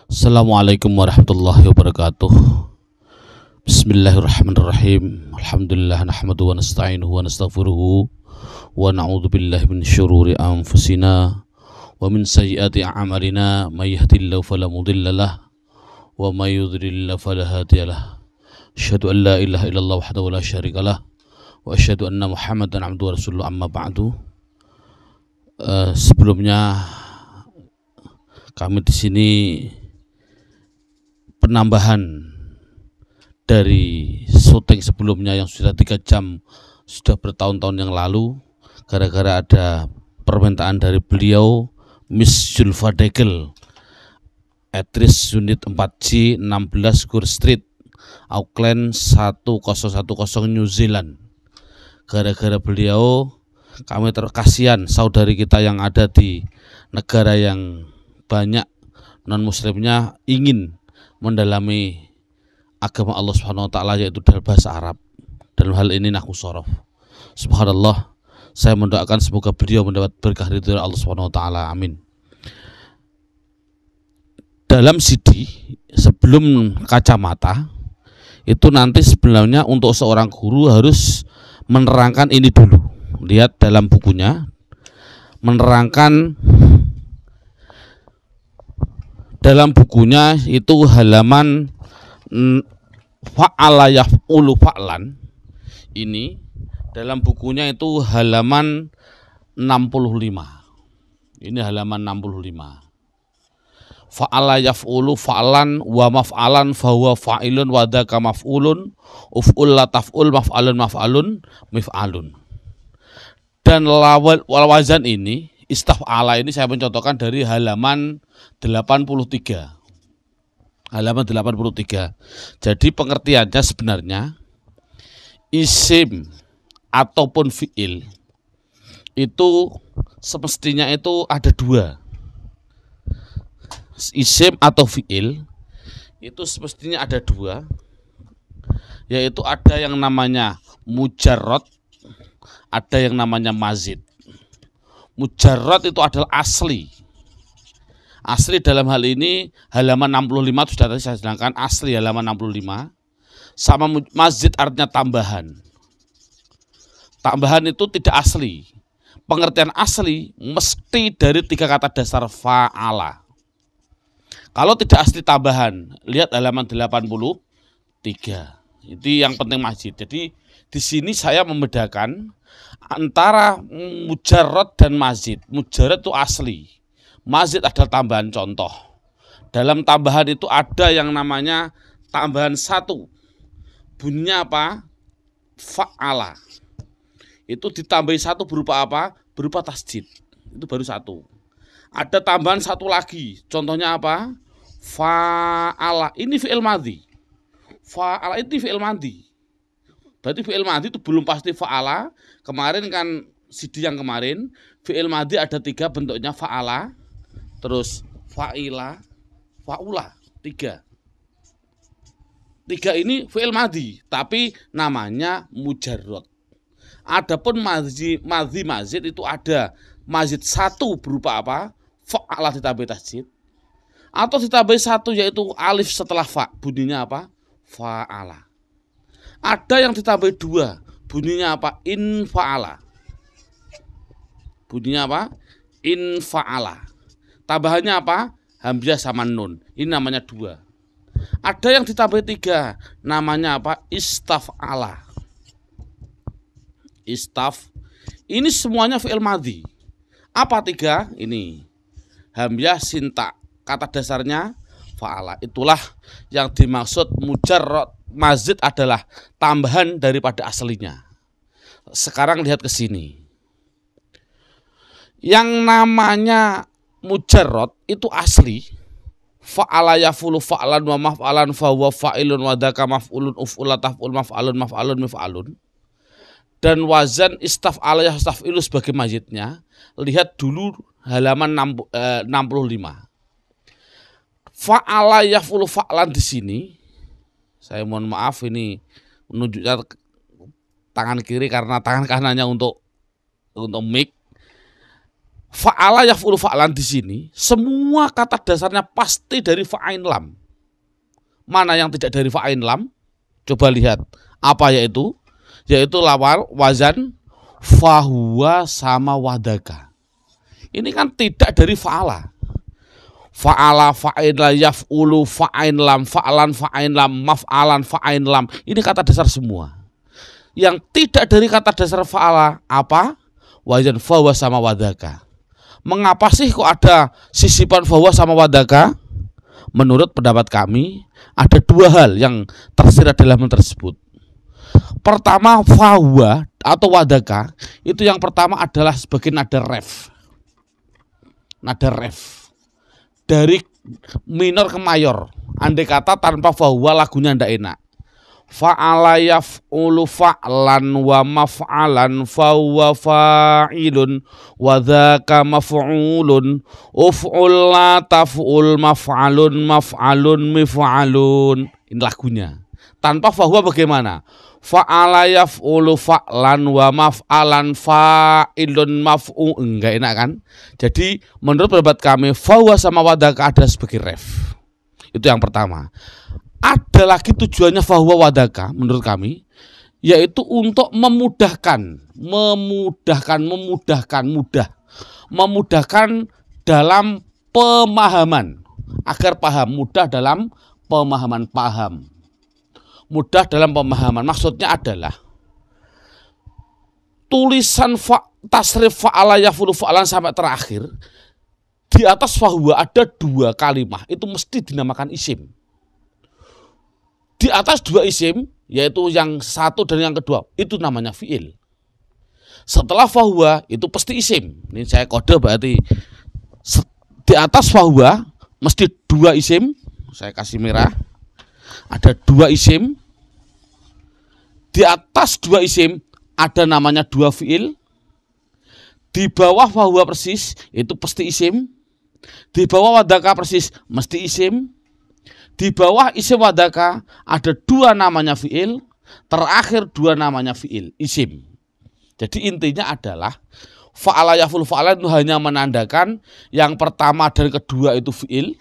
Assalamualaikum warahmatullahi wabarakatuh. Bismillahirrahmanirrahim. Alhamdulillah nahmaduhu wa nasta'inuhu wa nastaghfiruhu wa na'udzu billahi min syururi anfusina wa min sayyiati a'malina may yahdihillahu fala mudilla lahu wa may yudlil fala hadiya lahu. Asyhadu an la ilaha illallah wahdahu la syarika lahu wa asyhadu anna Muhammadan abduhu wa rasuluhu amma ba'du. Sebelumnya kami di sini penambahan dari syuting sebelumnya yang sudah 3 jam, sudah bertahun-tahun yang lalu, gara-gara ada permintaan dari beliau, Miss Zulfa Degel, aktris unit 4G 16 Gore Street, Auckland 1010 New Zealand. Gara-gara beliau, kami terkasihan saudari kita yang ada di negara yang banyak non-muslimnya ingin mendalami agama Allah Subhanahu wa taala, yaitu dalam bahasa Arab. Dalam hal ini nahwu shorof. Subhanallah, saya mendoakan semoga beliau mendapat berkah ridho Allah Subhanahu wa taala. Amin. Dalam CD sebelum kacamata itu nanti sebenarnya untuk seorang guru harus menerangkan ini dulu. Lihat dalam bukunya, menerangkan dalam bukunya itu halaman fa'ala yaf'ulu fa'lan. Ini dalam bukunya itu halaman 65. Ini halaman 65. Fa'ala yaf'ulu fa'lan wa maf'alan fahuwa fa'ilun wa dzaka maf'ulun uf'ul la taf'ul maf'alun maf'alun mif'alun. Dan wal wazan ini, istaf'ala ini saya mencontohkan dari halaman 83. Halaman 83. Jadi pengertiannya sebenarnya isim ataupun fi'il itu semestinya itu ada dua. Isim atau fi'il itu semestinya ada dua, yaitu ada yang namanya mujarrad, ada yang namanya mazid. Mujarrad itu adalah asli. Asli dalam hal ini halaman 65 sudah tadi saya sedangkan asli halaman 65. Sama mazid artinya tambahan. Tambahan itu tidak asli. Pengertian asli mesti dari 3 kata dasar fa'ala. Kalau tidak asli tambahan, lihat halaman 83. Itu yang penting mazid. Jadi di sini saya membedakan antara mujarrad dan mazid. Mujarrad itu asli, mazid adalah tambahan. Contoh, dalam tambahan itu ada yang namanya tambahan 1. Bunyinya apa? Fa'ala. Itu ditambahi 1 berupa apa? Berupa tasjid. Itu baru 1. Ada tambahan 1 lagi. Contohnya apa? Fa'ala. Ini fi'il madhi. Fa'ala itu fi'il madhi. Berarti fi'il madhi itu belum pasti fa'ala. Kemarin kan CD yang kemarin fi'il madhi ada 3 bentuknya, fa'ala, terus fa'ila, fa'ula. 3 ini fi'il madhi, tapi namanya mujarrad. Adapun mazid itu ada mazid 1 berupa apa? Fa'ala ditambahi tasjid, atau ditambahi 1 yaitu alif setelah fa, bunyinya apa? Fa'ala. Ada yang ditambahi 2, bunyinya apa? In fa'ala. Bunyinya apa? In fa'ala. Tambahannya apa? Hamzah sama nun. Ini namanya 2. Ada yang ditambahi 3, namanya apa? Istaf'ala. Istaf. Ini semuanya fi'il madhi. Apa 3? Ini hamzah sinta. Kata dasarnya fa'ala. Itulah yang dimaksud mujarrad. Mazid adalah tambahan daripada aslinya. Sekarang lihat ke sini. Yang namanya mujarrad itu asli. Fa'ala yafulu fa'lan wa maf'alan fahuwa fa'ilun wa dzaka maf'ulun uf'ula taf'ul maf'alun maf'alun mif'alun. Dan wazan istaf'ala yastaf'ilu sebagai mazidnya. Lihat dulu halaman 65. Fa'ala yafulu fa'lan di sini. Saya mohon maaf ini menunjuknya tangan kiri karena tangan kanannya untuk mic. Fa'ala yaf'ulu fa'lan di sini semua kata dasarnya pasti dari fa'ain lam. Mana yang tidak dari fa'ain lam? Coba lihat. Apa yaitu? Yaitu lawar wazan fahuwa sama wadaka. Ini kan tidak dari fa'ala. Fa'ala fa'in la yaf'ulu fa'ain lam fa'lan fa'ain lam maf'alan fa'ain lam. Ini kata dasar semua. Yang tidak dari kata dasar fa'ala apa? Wazan fahuwa sama wadaka. Mengapa sih kok ada sisipan fahuwa sama wadaka? Menurut pendapat kami ada dua hal yang tersirat dalam hal tersebut. Pertama, fahuwa atau wadaka itu yang pertama adalah sebagai nada ref. Nada ref dari minor ke mayor. Andai kata tanpa fahuwa lagunya ndak enak. Fa'ala yaf'ulu fa'lan wa maf'alan fahuwa fa'ilun wa dzaka maf'ulun uf'ul la taf'ul maf'alun maf'alun mif'alun. Ini lagunya. Tanpa fahuwa bagaimana? Fa'ala yaf'ulu fa'lan wa maf'alan fa'ilun maf'u. Enggak enak kan? Jadi menurut pendapat kami fahuwa sama wadaka ada sebagai ref. Itu yang pertama. Ada lagi tujuannya fahuwa wadaka menurut kami, yaitu untuk memudahkan dalam pemahaman, agar paham, mudah dalam pemahaman, mudah dalam pemahaman. Maksudnya adalah tulisan tasrif fa'ala yaf'ulu fa'lan sampai terakhir di atas fahuwa ada dua kalimah, itu mesti dinamakan isim. Di atas dua isim, yaitu yang satu dan yang kedua, itu namanya fi'il. Setelah fahuwa itu pasti isim. Ini saya kode berarti di atas fahuwa mesti dua isim. Saya kasih merah. Ada dua isim. Di atas dua isim ada namanya dua fi'il. Di bawah fahuwa persis itu pasti isim. Di bawah wadaka persis mesti isim. Di bawah isim wadaka ada dua namanya fi'il, terakhir dua namanya fi'il, isim. Jadi intinya adalah fa'ala yaf'ulu fa'lan itu hanya menandakan yang pertama dan kedua itu fi'il.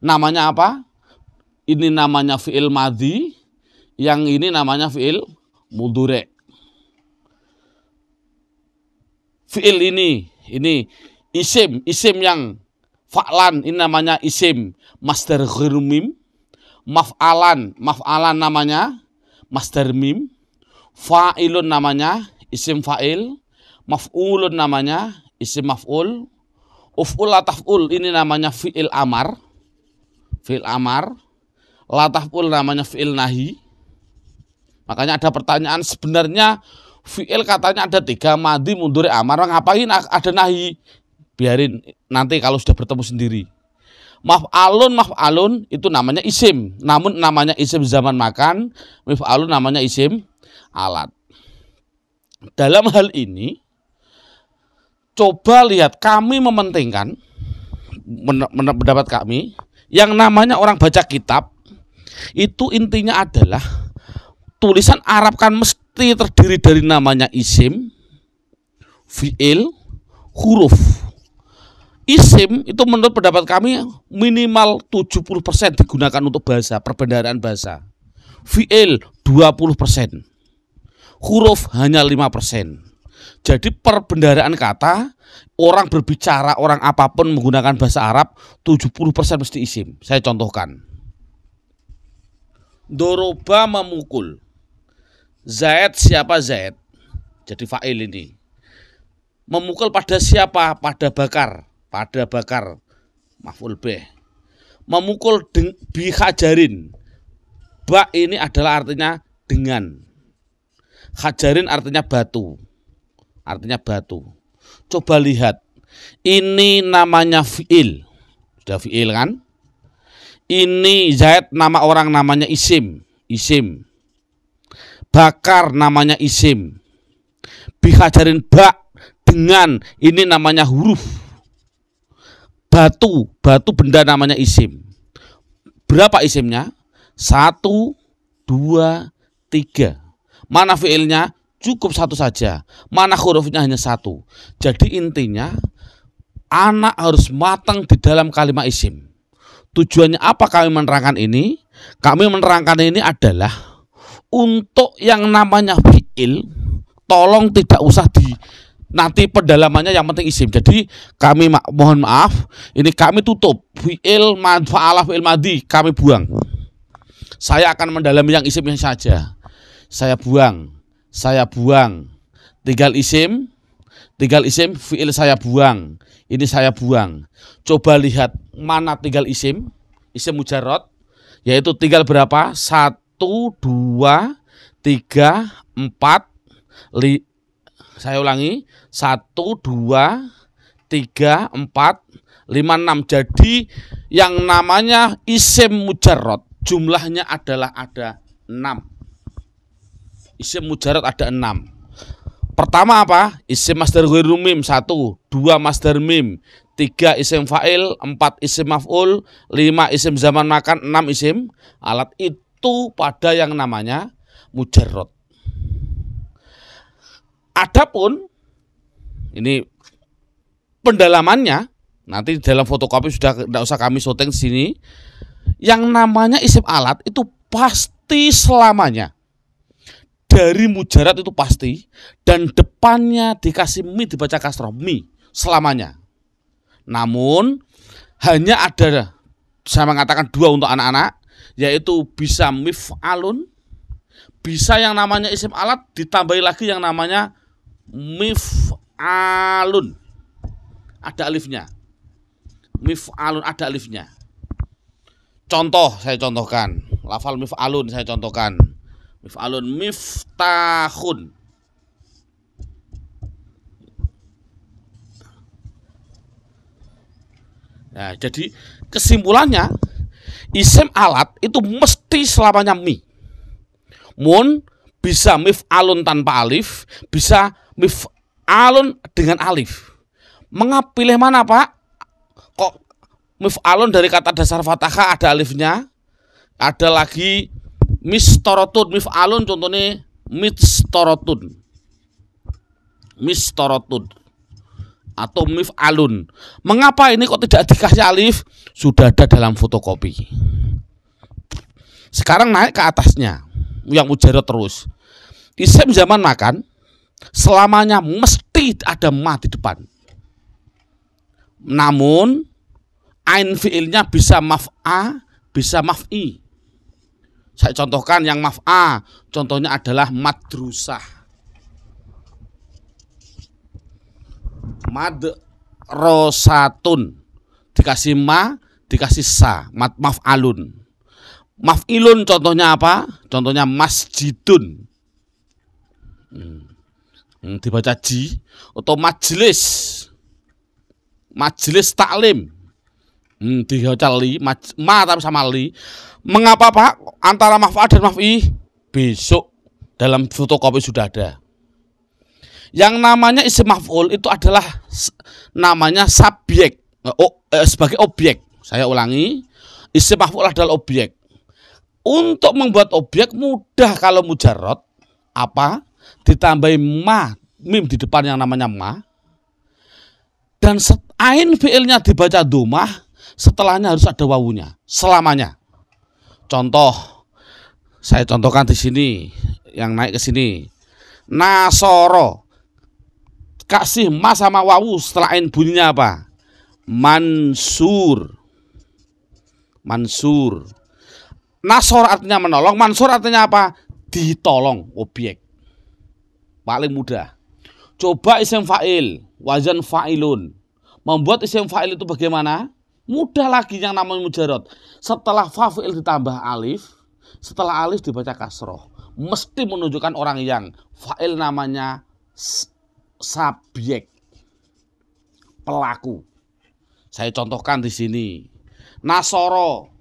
Namanya apa? Ini namanya fi'il madhi, yang ini namanya fi'il mudhari'. Fi'il ini isim yang fa'lan ini namanya isim masdar ghairu mim, maf'alan namanya masdar mim, fa'ilun namanya isim fa'il, maf'ulun namanya isim maf'ul, uf'ul la taf'ul ini namanya fi'il amar, la taf'ul namanya fi'il nahi. Makanya ada pertanyaan, sebenarnya fi'il katanya ada tiga, madhi, mudhari, amar, ngapain ada nahi? Biarin nanti kalau sudah bertemu sendiri. Maf'alun itu namanya isim, namun namanya isim zaman makan. Maf'alun namanya isim alat. Dalam hal ini coba lihat, kami mementingkan pendapat kami yang namanya orang baca kitab itu intinya adalah tulisan Arab kan mesti terdiri dari namanya isim, fi'il, huruf. Isim itu menurut pendapat kami minimal 70% digunakan untuk bahasa, perbendaharaan bahasa. Fi'il 20%. Huruf hanya 5%. Jadi perbendaharaan kata, orang berbicara, orang apapun menggunakan bahasa Arab 70% mesti isim. Saya contohkan. Doroba memukul. Zaid, siapa Zaid? Jadi fa'il ini. Memukul pada siapa? Pada bakar. Maf'ul bih. Memukul bi hajarin. Ba ini adalah artinya dengan. Hajarin artinya batu. Coba lihat. Ini namanya fi'il. Sudah fi'il kan? Ini Zaid nama orang namanya isim. Bakar namanya isim. Bi hajarin ba dengan ini namanya huruf. Batu benda namanya isim. Berapa isimnya? 1, 2, 3. Mana fiilnya? Cukup satu saja. Mana hurufnya? Hanya satu. Jadi intinya anak harus matang di dalam kalimat isim. Tujuannya apa kami menerangkan ini? Kami menerangkan ini adalah untuk yang namanya fi'il, tolong tidak usah nanti pendalamannya, yang penting isim. Jadi kami mohon maaf, ini kami tutup fi'il fa'ala fi'il madhi, kami buang. Saya akan mendalami yang isimnya saja. Saya buang. Tinggal isim fi'il saya buang. Ini saya buang. Coba lihat mana tinggal isim mujarrad, yaitu tinggal berapa? 1, 2, 3, 4, saya ulangi, 1, 2, 3, 4, 5, 6. Jadi yang namanya isim mujarrad jumlahnya adalah ada 6. Isim mujarrad ada 6. Pertama apa? Isim masdar ghairu mim 1, 2 masdar mim, 3 isim fa'il, 4 isim maf'ul, 5 isim zaman makan, 6 isim alat. Itu pada yang namanya mujarrad. Adapun ini pendalamannya nanti dalam fotokopi sudah tidak usah kami syuting di sini. Yang namanya isim alat itu pasti selamanya dari mujarrad, itu pasti, dan depannya dikasih mi, dibaca kasroh, mi selamanya. Namun hanya ada, saya mengatakan 2 untuk anak-anak, yaitu bisa mif'alun, bisa yang namanya isim alat ditambahi lagi yang namanya mif'alun, ada alifnya. Mif'alun ada alifnya. Contoh, saya contohkan. Lafal mif'alun saya contohkan. Mif'alun miftahun. Nah, jadi kesimpulannya isim alat itu mesti selamanya mi. Mun bisa mif'alun tanpa alif, bisa mif'alun dengan alif. Mengapa pilih mana, Pak? Kok mif'alun dari kata dasar fathah ada alifnya? Ada lagi mistorotun, mif'alun contohnya mistorotun atau mif'alun. Mengapa ini kok tidak dikasih alif? Sudah ada dalam fotokopi. Sekarang naik ke atasnya, yang mujarrad terus. Isim zaman makan selamanya mesti ada ma di depan. Namun ain fi'ilnya bisa maf'a, bisa maf'i. Saya contohkan yang maf'a, contohnya adalah madrusah. Madrosatun, dikasih ma, dikasih sa, maf'alun. Maf'ilun contohnya apa? Contohnya masjidun, dibaca ji. Atau majlis, majlis taklim, dibaca li, ma tapi sama li. Mengapa, Pak, antara maf'al dan maf'i? Besok dalam fotokopi sudah ada. Yang namanya isim maf'ul itu adalah namanya subjek, sebagai objek. Saya ulangi, isim maf'ul adalah objek. Untuk membuat objek mudah kalau mujarrad, apa? Ditambahi ma, mim di depan yang namanya ma, dan ain fi'ilnya dibaca domah, setelahnya harus ada wawunya selamanya. Contoh, saya contohkan di sini, yang naik ke sini. Nasoro, kasih ma sama wawu, setelah ain bunyinya apa? Mansur. Mansur. Nasor artinya menolong, mansur artinya apa? Ditolong, objek. Paling mudah. Coba isim fa'il, wazan fa'ilun. Membuat isim fa'il itu bagaimana? Mudah lagi yang namanya mujarrad. Setelah fa'il ditambah alif, setelah alif dibaca kasroh, mesti menunjukkan orang yang fa'il namanya subjek, pelaku. Saya contohkan di sini. Nasoro,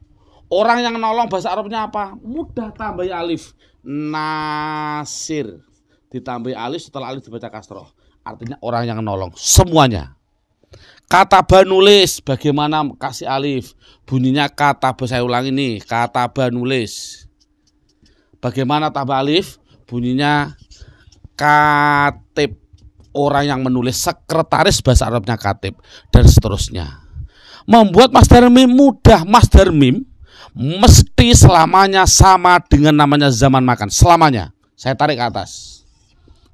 orang yang nolong, bahasa Arabnya apa? Mudah, tambah alif. Nasir, ditambah alif, setelah alif dibaca kasroh. Artinya orang yang nolong, semuanya. Kataba nulis, bagaimana kasih alif? Bunyinya kataba, saya ulangi nih, kataba nulis. Bagaimana tambah alif? Bunyinya katib. orang yang menulis, sekretaris bahasa Arabnya katib, dan seterusnya. Membuat masdar mim mudah. Masdar mim mesti selamanya sama dengan namanya zaman makan. Selamanya. Saya tarik ke atas.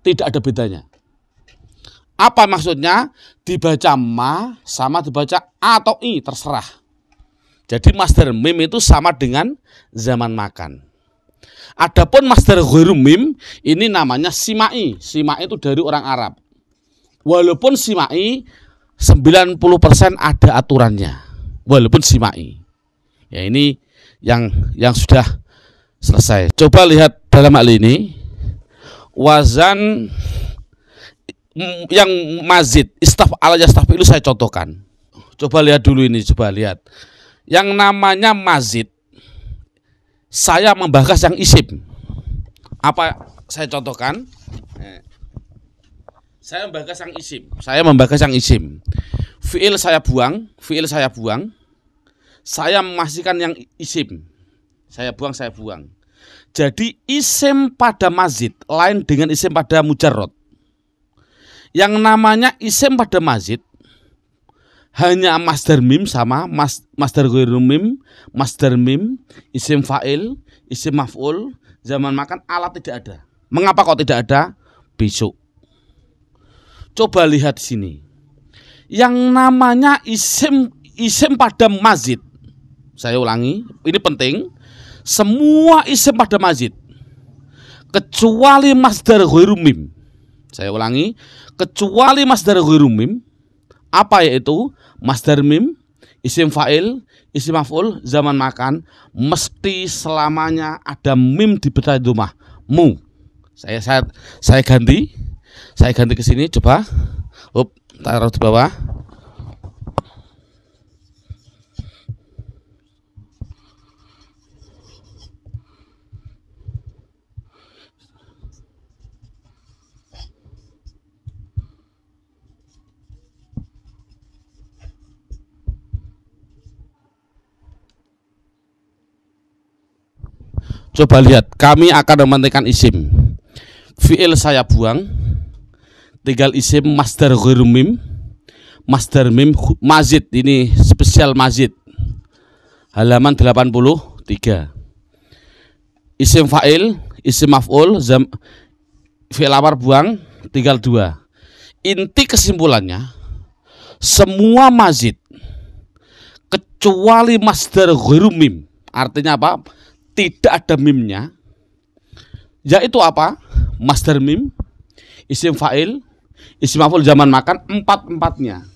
Tidak ada bedanya. Apa maksudnya? Dibaca ma sama dibaca a atau i, terserah. Jadi masdar mim itu sama dengan zaman makan. Adapun masdar ghairu mim ini namanya simai. Simai itu dari orang Arab. Walaupun simai 90% ada aturannya. Walaupun simai. Ya ini yang sudah selesai. Coba lihat dalam hal ini wazan yang mazid istaf ala yastafilu saya contohkan. Coba lihat dulu ini, coba lihat. Yang namanya mazid saya membahas yang isim. Apa saya contohkan? Saya membahas yang isim. Saya membahas yang isim. Fi'il saya buang, fi'il saya buang. Saya memasihkan yang isim. Saya buang, saya buang. Jadi isim pada mazid lain dengan isim pada mujarrad. Yang namanya isim pada mazid hanya masdar mim sama masdar ghairu mim, masdar mim, isim fa'il, isim maf'ul, zaman makan, alat tidak ada. Mengapa kok tidak ada? Besok. Coba lihat sini. Yang namanya isim pada mazid. Saya ulangi, ini penting. Semua isim pada mazid kecuali masdar ghairu mim. Saya ulangi, kecuali masdar ghairu mim. Apa yaitu? Masdar mim, isim fa'il, isim maf'ul, zaman makan, mesti selamanya ada mim di belakang domah. Mu. Saya ganti. Saya ganti ke sini, coba. Taruh di bawah. Coba lihat, kami akan mementingkan isim. Fi'il saya buang, tinggal isim masdar ghairu mim, masdar mim mazid, ini spesial mazid. Halaman 83. Isim fa'il, isim maf'ul, fi'il amar buang, tinggal 2. Inti kesimpulannya, semua mazid kecuali masdar ghairu mim. Artinya apa? Tidak ada mimnya, yaitu apa? Masdar mim, isim fa'il, isim maf'ul, zaman makan, empat-empatnya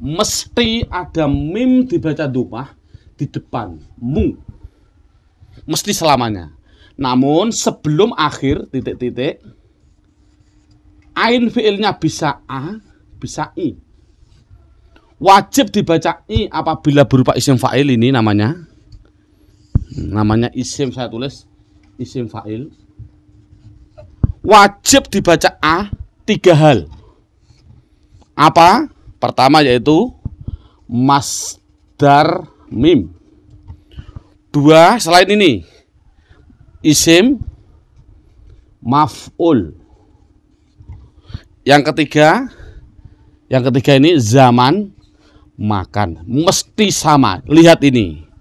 mesti ada mim dibaca domah di depan mu, mesti selamanya. Namun sebelum akhir titik-titik, ain fi'ilnya bisa a, bisa i. Wajib dibaca i apabila berupa isim fa'il, ini namanya isim, saya tulis isim fa'il. Wajib dibaca a 3 hal. Apa? Pertama yaitu masdar mim. 2, selain ini isim maf'ul. Yang ketiga ini zaman makan. Mesti sama. Lihat ini.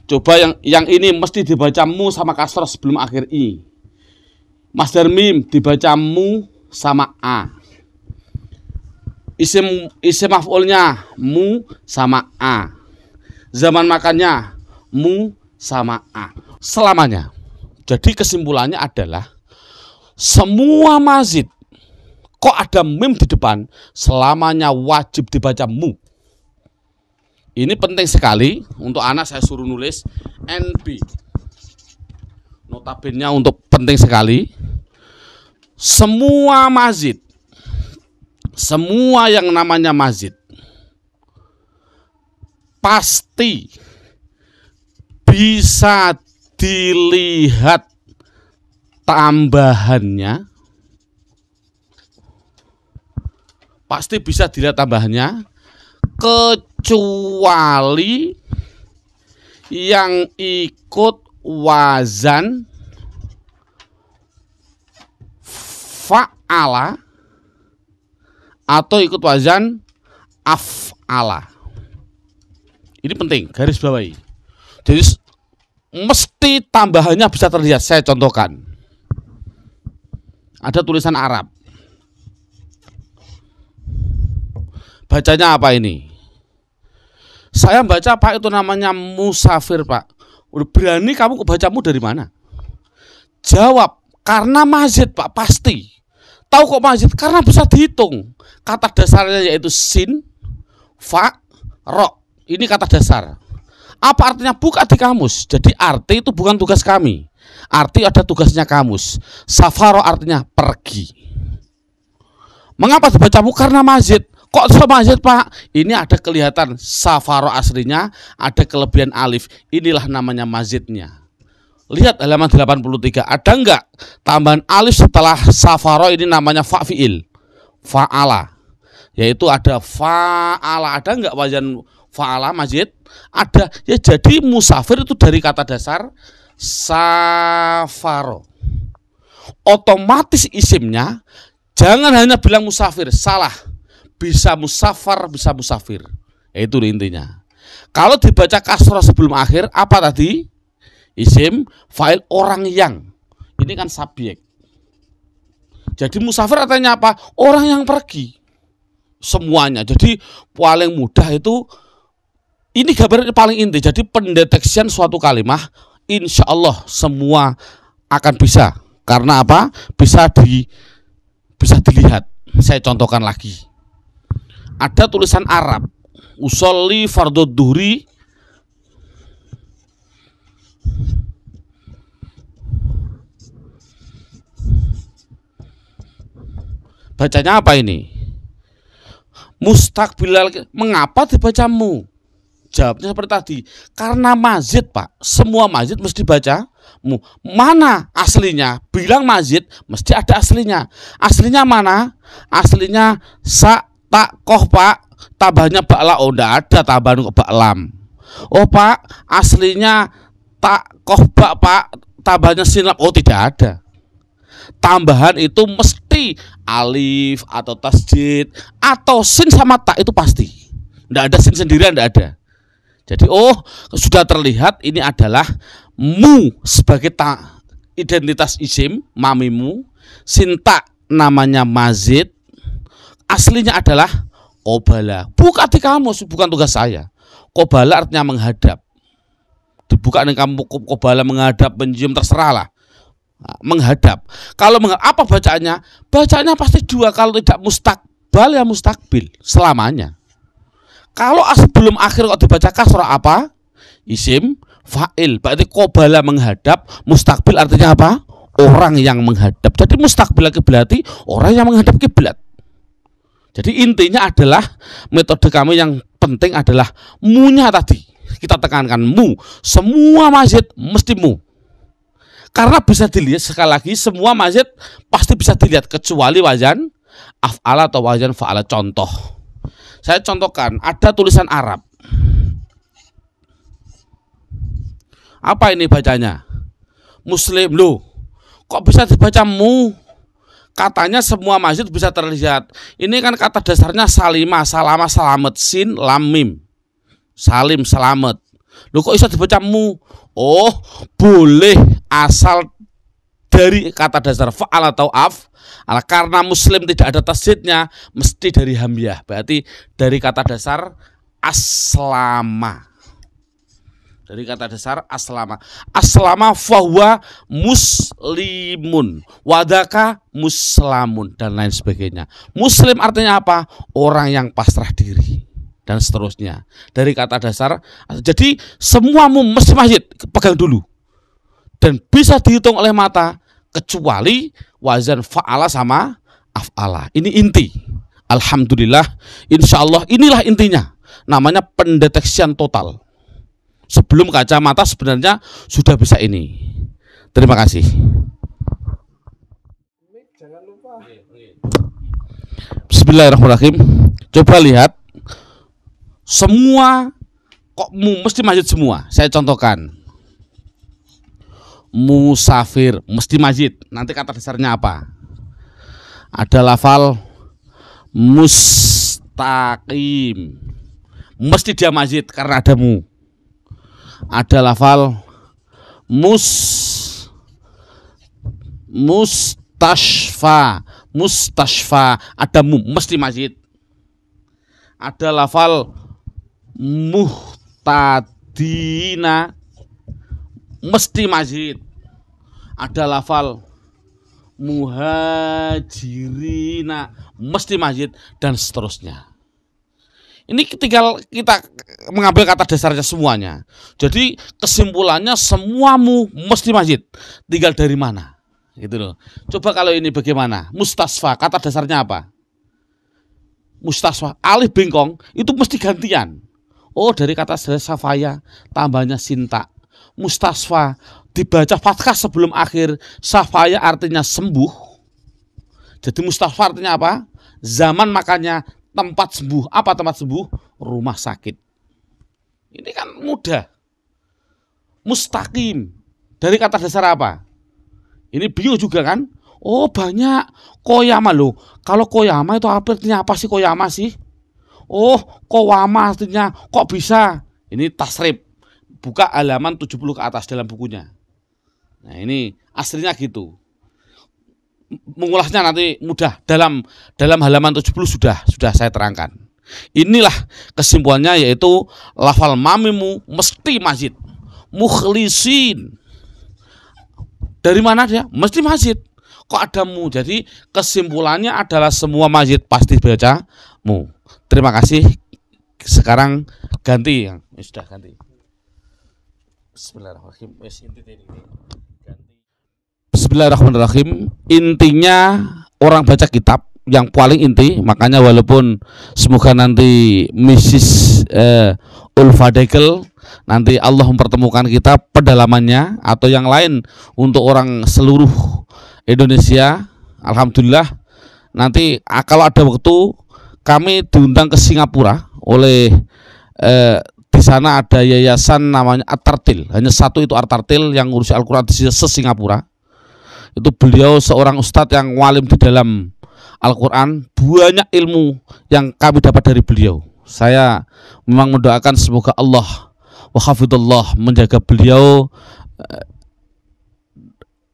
Coba yang ini mesti dibaca mu sama kasroh sebelum akhir i. Masdar mim dibaca mu sama a. Isim maf'ulnya mu sama a. Zaman makannya mu sama a. Selamanya. Jadi kesimpulannya adalah semua mazid kok ada mim di depan, selamanya wajib dibaca mu. Ini penting sekali untuk anak, saya suruh nulis NB. Notabene untuk penting sekali. Semua mazid, semua yang namanya mazid pasti bisa dilihat tambahannya. Pasti bisa dilihat tambahannya, kecuali yang ikut wazan fa'ala atau ikut wazan af'ala. Ini penting, garis bawahi. Jadi mesti tambahannya bisa terlihat. Saya contohkan. Ada tulisan Arab. Bacanya apa ini? Saya baca Pak, itu namanya musafir Pak. Udah berani kamu bacamu dari mana? Jawab, karena mazid Pak, pasti. Tahu kok mazid? Karena bisa dihitung. Kata dasarnya yaitu sin, fa, ro. Ini kata dasar. Apa artinya? Buka di kamus. Jadi arti itu bukan tugas kami. Arti ada tugasnya kamus. Safaro artinya pergi. Mengapa dibacamu? Karena mazid. Kok sama mazid Pak? Ini ada kelihatan safaro aslinya, ada kelebihan alif. Inilah namanya mazidnya. Lihat halaman 83. Ada enggak tambahan alif setelah safaro? Ini namanya fa'fi'il, fa'ala. Yaitu ada fa'ala. Ada enggak wazan fa'ala mazid? Ada. Ya, jadi musafir itu dari kata dasar safaro. Otomatis isimnya jangan hanya bilang musafir, salah. Bisa musafar, bisa musafir. Itu intinya. Kalau dibaca kasroh sebelum akhir, apa tadi? Isim, fa'il, orang yang. Ini kan subjek. Jadi musafir artinya apa? Orang yang pergi. Semuanya. Jadi paling mudah itu, ini gambarnya paling inti. Jadi pendeteksian suatu kalimah, insya Allah semua akan bisa. Karena apa? Bisa dilihat. Saya contohkan lagi. Ada tulisan Arab, usolli fardhu dhuhri, bacanya apa ini? Mustaqbilal. Mengapa dibacamu? Jawabnya seperti tadi, karena mazid Pak. Semua mazid mesti baca mu. Mana aslinya? Bilang mazid mesti ada aslinya. Aslinya mana? Aslinya sa tak koh Pak, tambahnya bakla. Oh, enggak ada tambahan kok baklam. Oh Pak, aslinya tak koh bak Pak, tambahnya sinlap. Oh, tidak ada. Tambahan itu mesti alif atau tasjid atau sin sama tak, itu pasti. Enggak ada sin sendirian, enggak ada. Jadi sudah terlihat ini adalah mu sebagai identitas isim, mamimu. Sinta namanya mazid. Aslinya adalah qobala. Buka di kamus, bukan tugas saya. Qobala artinya menghadap. Dibuka nih kamu, qobala menghadap, mencium, terserahlah. Menghadap. Kalau apa bacaannya? Bacaannya pasti dua. Kalau tidak mustaqbal ya mustaqbil selamanya. Kalau sebelum akhir kok dibaca kasrah apa? Isim fa'il. Berarti qobala menghadap, mustaqbil artinya apa? Orang yang menghadap. Jadi mustaqbil berarti orang yang menghadap kiblat. Jadi intinya adalah metode kami yang penting adalah mu-nya tadi. Kita tekankan mu. Semua mazid mesti mu. Karena bisa dilihat sekali lagi, semua mazid pasti bisa dilihat kecuali wazan af'ala atau wazan fa'ala. Contoh. Saya contohkan, ada tulisan Arab. Apa ini bacanya? Muslim. Loh, kok bisa dibaca mu? Katanya semua mazid bisa terlihat. Ini kan kata dasarnya salimah, salama, selamat, sin, lam, mim. Salim, selamat. Loh, kok bisa dibaca mu? Oh, boleh asal dari kata dasar fa'al atau af. Karena muslim tidak ada tasjidnya, mesti dari hamzah. Berarti dari kata dasar aslama. Dari kata dasar aslama. Aslama fahuwa muslimun, wadaka muslamun, dan lain sebagainya. Muslim artinya apa? Orang yang pasrah diri, dan seterusnya. Dari kata dasar. Jadi semuamu mesti masjid, pegang dulu. Dan bisa dihitung oleh mata, kecuali wazan fa'ala sama af'ala. Ini inti. Alhamdulillah, insya Allah inilah intinya. Namanya pendeteksian total. Sebelum kacamata sebenarnya sudah bisa ini. Terima kasih. Bismillahirrahmanirrahim. Coba lihat. Semua kok mesti masjid semua. Saya contohkan. Musafir mesti masjid. Nanti kata dasarnya apa? Ada lafal mustaqim. Mesti dia mazid karena ada mu. Ada lafal mustashfa. Ada mu, mesti mazid. Ada lafal muhtadina, mesti mazid. Ada lafal muhajirina, mesti mazid, dan seterusnya. Ini tinggal kita mengambil kata dasarnya semuanya. Jadi kesimpulannya semuamu mesti mazid. Tinggal dari mana, gitu loh. Coba kalau ini bagaimana? Mustasfa, kata dasarnya apa? Mustasfa, alif bengkong itu mesti gantian. Oh, dari kata safaya tambahnya sinta. Mustasfa dibaca fathah sebelum akhir. Safaya artinya sembuh. Jadi mustasfa artinya apa? Zaman makanya tempat sembuh. Apa tempat sembuh? Rumah sakit. Ini kan mudah. Mustaqim dari kata dasar apa? Ini bingung juga kan? Oh, banyak. Koyama loh. Kalau koyama itu artinya apa sih koyama sih? Oh, kowama artinya kok bisa? Ini tasrif. Buka halaman 70 ke atas dalam bukunya. Nah, ini aslinya gitu. Mengulasnya nanti mudah. Dalam halaman 70 sudah saya terangkan. Inilah kesimpulannya, yaitu lafal mamimu mesti mazid. Mukhlisin. Dari mana dia? Mesti mazid. Kok ada mu? Jadi kesimpulannya adalah semua mazid pasti baca mu. Terima kasih. Sekarang ganti yang sudah ganti. Bismillahirrahmanirrahim. Intinya orang baca kitab yang paling inti, makanya walaupun semoga nanti Mrs. Ulfadekel nanti Allah mempertemukan kita pedalamannya atau yang lain untuk orang seluruh Indonesia. Alhamdulillah nanti kalau ada waktu kami diundang ke Singapura oleh di sana ada yayasan namanya At-Tartil. Hanya satu itu At-Tartil yang ngurusi Al-Quran di Singapura. Itu beliau seorang ustadz yang walim di dalam Al-Quran. Banyak ilmu yang kami dapat dari beliau. Saya memang mendoakan semoga Allah wa hafidhullah menjaga beliau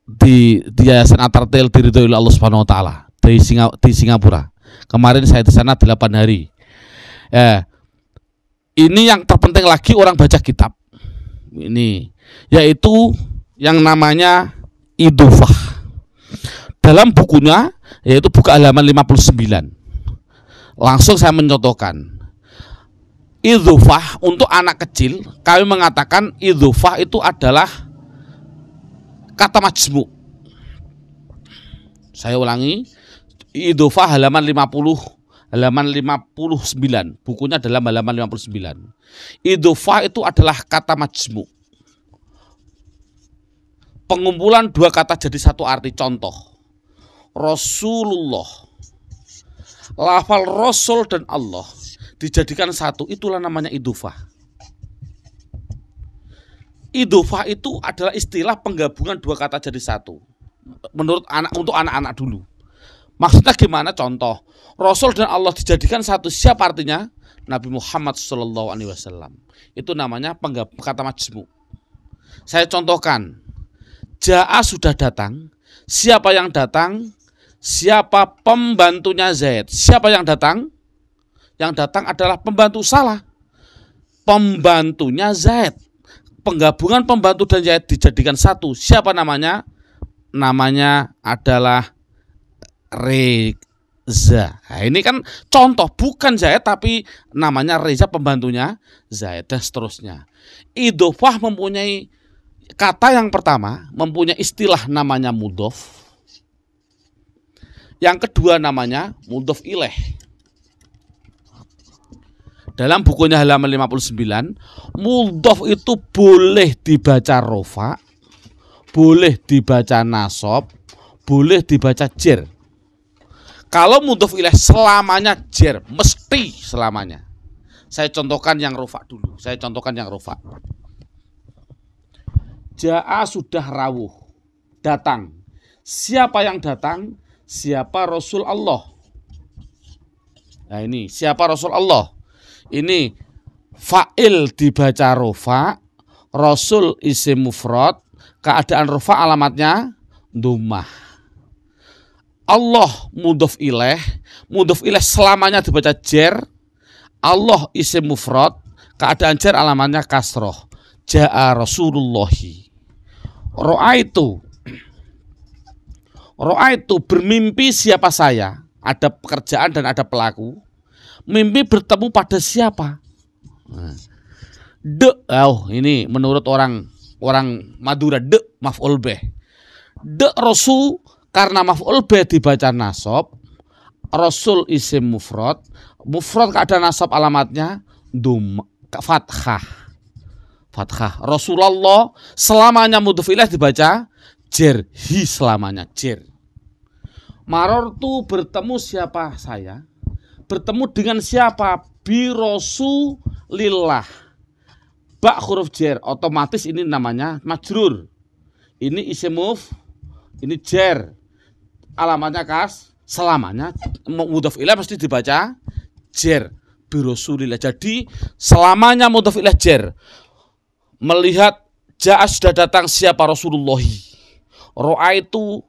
di yayasan At-Tartil diridhoi oleh Allah Subhanahu wa taala di Singapura. Kemarin saya di sana 8 hari. Ini yang terpenting lagi orang baca kitab. Ini yaitu yang namanya idufah. Dalam bukunya yaitu buka halaman 59. Langsung saya mencontohkan. Idufah untuk anak kecil, kami mengatakan idufah itu adalah kata majmu. Saya ulangi, idufah halaman 59. Bukunya dalam halaman 59. Idufah itu adalah kata majmu. Pengumpulan dua kata jadi satu arti. Contoh, Rasulullah. Lafal Rasul dan Allah dijadikan satu, itulah namanya idufah. Idufah itu adalah istilah penggabungan dua kata jadi satu. Untuk anak-anak dulu. Maksudnya gimana? Contoh, Rasul dan Allah dijadikan satu. Siapa artinya? Nabi Muhammad SAW. Itu namanya kata majmu. Saya contohkan. Ja'a sudah datang. Siapa yang datang? Siapa pembantunya Zaid? Siapa yang datang? Yang datang adalah pembantu. Salah. Pembantunya Zaid. Penggabungan pembantu dan Zaid dijadikan satu. Siapa namanya? Namanya adalah Reza. Nah, ini kan contoh, bukan Zaid tapi namanya Reza, pembantunya Zaid, dan seterusnya. Idofah mempunyai kata yang pertama, mempunyai istilah namanya mudhof. Yang kedua namanya mudhof ilaih. Dalam bukunya halaman 59, mudhof itu boleh dibaca rofa, boleh dibaca nasab, boleh dibaca jer. Kalau mudhof ilaih selamanya jer, mesti selamanya. Saya contohkan yang rofa dulu. Ja'a sudah rawuh, datang. Siapa yang datang? Siapa Rasul Allah? Nah ini siapa Rasul Allah? Ini fa'il dibaca rofa, Rasul isim mufrad, keadaan rofa alamatnya dhammah. Allah mudhof ilaih selamanya dibaca jer. Allah isim mufrad, keadaan jer alamatnya kasroh. Ja'a Rasulullahi. Ro'a itu bermimpi siapa saya. Ada pekerjaan dan ada pelaku. Mimpi bertemu pada siapa? Ini menurut orang Madura maf'ul bih. Rasul karena maf'ul bih dibaca nasab. Rasul isim mufrad keadaan nasab alamatnya fathah. Rasulullah selamanya mudhof ilaih dibaca jer, hi selamanya jer. Marortu bertemu siapa saya? Bertemu dengan siapa? Bi Rasulillah. Ba huruf jer, otomatis ini namanya majrur. Ini isim ini jer. Alamatnya selamanya mudhof ilaih mesti dibaca jer. Bi Rasulillah. Jadi selamanya mudhof ilaih jer. Melihat ja'a sudah datang siapa Rasulullahi. Ro'a itu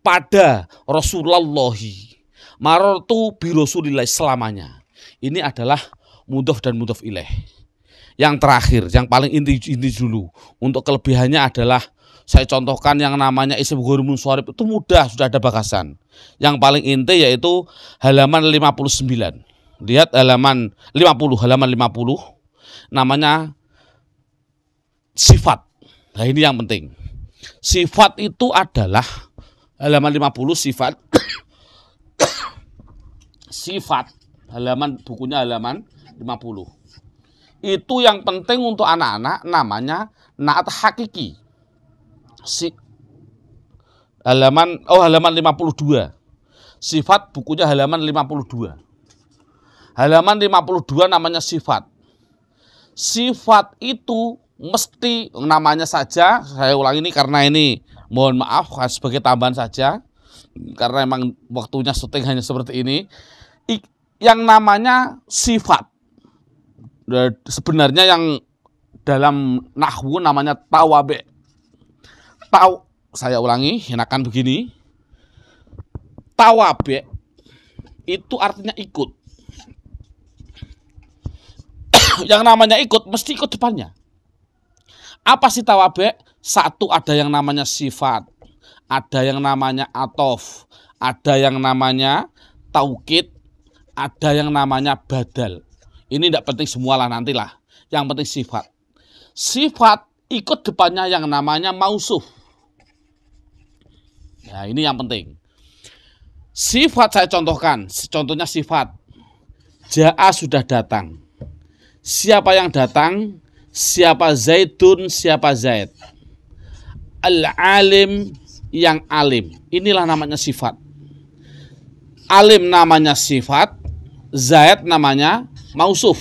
pada Rasulullahi. Marortu bi Rasulillah selamanya. Ini adalah mudhof dan mudhof ilaih. Yang terakhir, yang paling inti dulu. Untuk kelebihannya adalah saya contohkan yang namanya isim ghairul munsharif itu mudah, sudah ada bakasan. Yang paling inti yaitu halaman 59. Lihat halaman 50 namanya sifat. Nah ini yang penting. Sifat itu adalah halaman 50 sifat. Sifat bukunya halaman 50. Itu yang penting untuk anak-anak namanya na'at hakiki. Halaman 52. Sifat bukunya halaman 52. Halaman 52 namanya sifat. Sifat itu mesti namanya saja, saya ulang ini karena ini mohon maaf sebagai tambahan saja karena emang waktunya syuting hanya seperti ini. Yang namanya sifat sebenarnya yang dalam nahwu namanya tawabe. Saya ulangi, enakan begini. Tawabe itu artinya ikut. Yang namanya ikut mesti ikut depannya. Apa sih tawabe? Satu, ada yang namanya sifat, ada yang namanya atof, ada yang namanya taukid, ada yang namanya badal. Ini tidak penting semualah nantilah. Yang penting sifat. Sifat ikut depannya yang namanya mausuf. Ya ini yang penting. Sifat saya contohkan. Contohnya sifat. Ja'a sudah datang. Siapa yang datang? Siapa Zaidun, siapa Zaid. Al-alim yang alim. Inilah namanya sifat. Alim namanya sifat. Zaid namanya mausuf.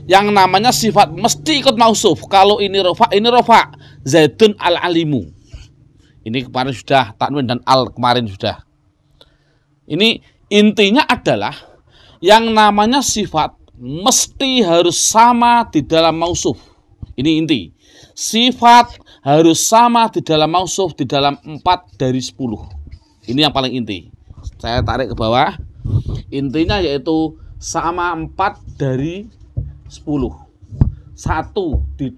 Yang namanya sifat mesti ikut mausuf. Kalau ini rofa, ini rofa. Zaidun al-alimu. Ini kemarin sudah, tanwin dan al kemarin sudah. Ini intinya adalah yang namanya sifat mesti harus sama di dalam mausuf. Ini inti. Sifat harus sama di dalam mausuf di dalam 4 dari 10. Ini yang paling inti. Saya tarik ke bawah. Intinya yaitu sama 4 dari 10. Satu di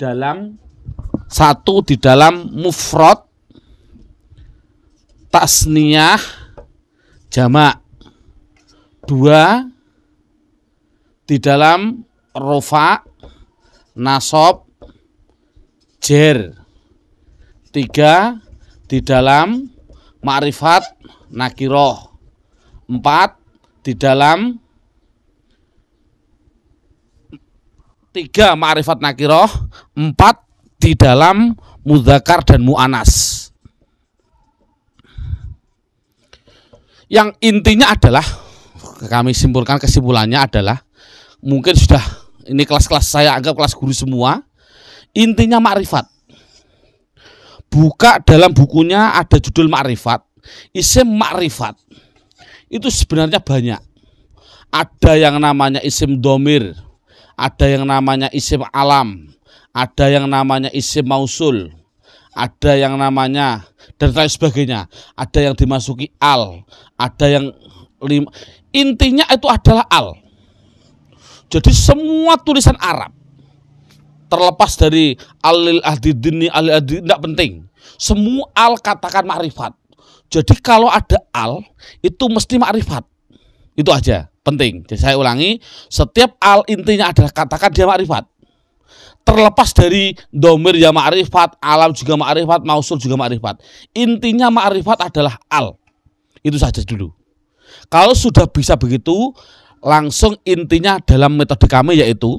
dalam mufrad, tasniyah, jamak. 2 di dalam rofa, nasab, jer. 3 di dalam ma'rifat, nakiroh. 4 di dalam 3 ma'rifat nakiroh, 4 di dalam mudzakkar dan mu'anas. Yang intinya adalah, kami simpulkan kesimpulannya adalah, mungkin sudah ini kelas-kelas saya anggap kelas guru semua. Intinya makrifat. Buka dalam bukunya ada judul makrifat. Isim makrifat. Itu sebenarnya banyak. ada yang namanya isim domir, ada yang namanya isim alam, ada yang namanya isim mausul, ada yang namanya dan lain sebagainya, ada yang dimasuki al, ada yang intinya itu adalah al. Jadi semua tulisan Arab, terlepas dari alil ahdidini, alil ahdidini, tidak penting. Semua al katakan makrifat. Jadi kalau ada al, itu mesti makrifat. Itu aja, penting. Jadi saya ulangi, setiap al intinya adalah katakan dia makrifat. Terlepas dari domir ya makrifat, alam juga makrifat, mausul juga makrifat. Intinya makrifat adalah al. Itu saja dulu. Kalau sudah bisa begitu, langsung intinya dalam metode kami yaitu